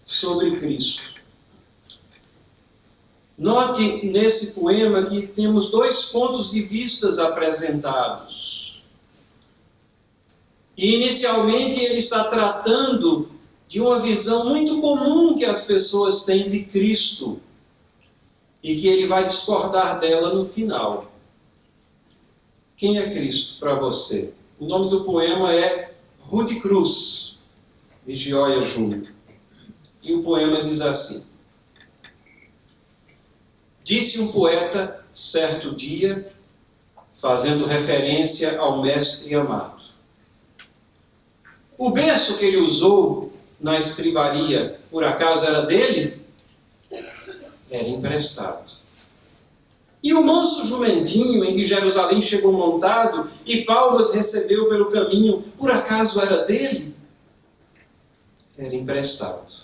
[SPEAKER 1] sobre Cristo. Note nesse poema que temos dois pontos de vista apresentados. E inicialmente ele está tratando de uma visão muito comum que as pessoas têm de Cristo e que ele vai discordar dela no final. Quem é Cristo para você? O nome do poema é Rude Cruz, de Gioia Júnior. E o poema diz assim: disse um poeta certo dia, fazendo referência ao mestre amado: o berço que ele usou na estribaria, por acaso era dele? Era emprestado. E o manso jumentinho em que Jerusalém chegou montado e Paulo as recebeu pelo caminho, por acaso era dele? Era emprestado.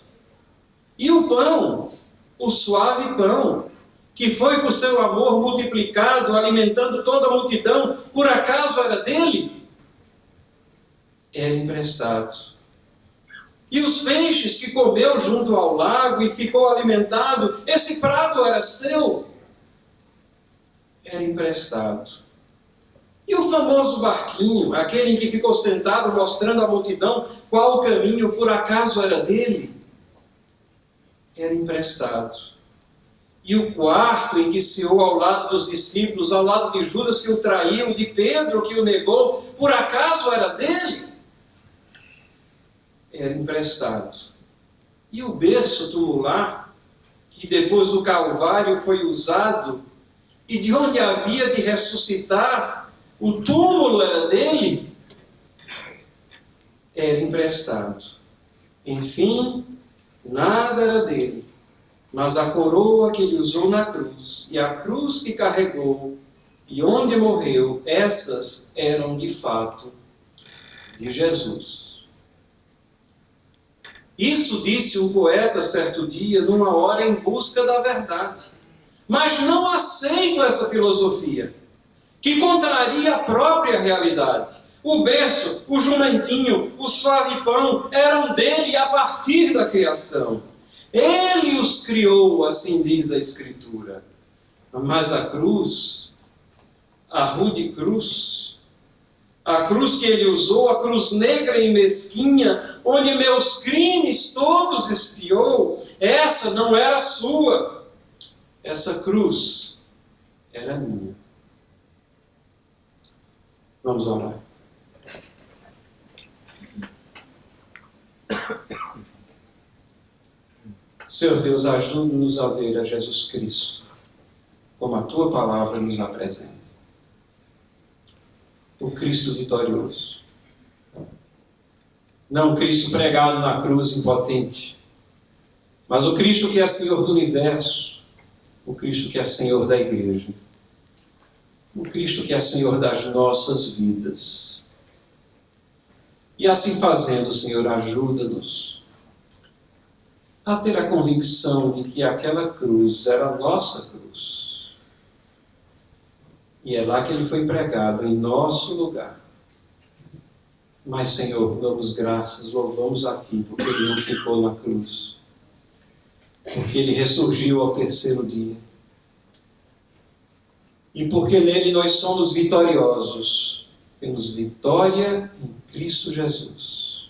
[SPEAKER 1] E o pão, o suave pão, que foi por seu amor multiplicado, alimentando toda a multidão, por acaso era dele? Era emprestado. E os peixes que comeu junto ao lago e ficou alimentado, esse prato era seu? Era emprestado. E o famoso barquinho, aquele em que ficou sentado mostrando à multidão qual o caminho, por acaso era dele? Era emprestado. E o quarto em que ceou ao lado dos discípulos, ao lado de Judas que o traiu, de Pedro que o negou, por acaso era dele? Era emprestado. E o berço tumular, que depois do Calvário foi usado, e de onde havia de ressuscitar, o túmulo era dele? Era emprestado. Enfim, nada era dele, mas a coroa que ele usou na cruz, e a cruz que carregou, e onde morreu, essas eram de fato de Jesus. Isso disse um poeta certo dia, numa hora em busca da verdade. Mas não aceito essa filosofia, que contraria a própria realidade. O berço, o jumentinho, o suave pão eram dele a partir da criação. Ele os criou, assim diz a Escritura. Mas a cruz, a rude cruz, a cruz que ele usou, a cruz negra e mesquinha, onde meus crimes todos expiou, essa não era sua. Essa cruz era minha. Vamos orar. Senhor Deus, ajude-nos a ver a Jesus Cristo, como a Tua palavra nos apresenta. O Cristo vitorioso. Não o Cristo pregado na cruz impotente, mas o Cristo que é Senhor do universo, o Cristo que é Senhor da igreja, o Cristo que é Senhor das nossas vidas. E assim fazendo, Senhor, ajuda-nos a ter a convicção de que aquela cruz era a nossa cruz. E é lá que ele foi pregado, em nosso lugar. Mas, Senhor, damos graças, louvamos a Ti, porque Ele não ficou na cruz. Porque Ele ressurgiu ao terceiro dia. E porque nele nós somos vitoriosos. Temos vitória em Cristo Jesus.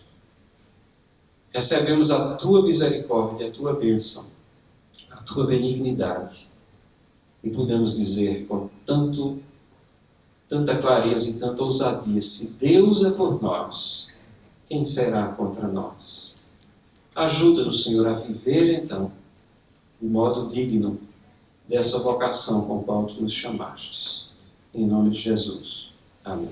[SPEAKER 1] Recebemos a Tua misericórdia, a Tua bênção, a Tua benignidade. E podemos dizer com tanta clareza e tanta ousadia, se Deus é por nós, quem será contra nós? Ajuda-nos, Senhor, a viver então de modo digno dessa vocação com a qual Tu nos chamaste. Em nome de Jesus. Amém.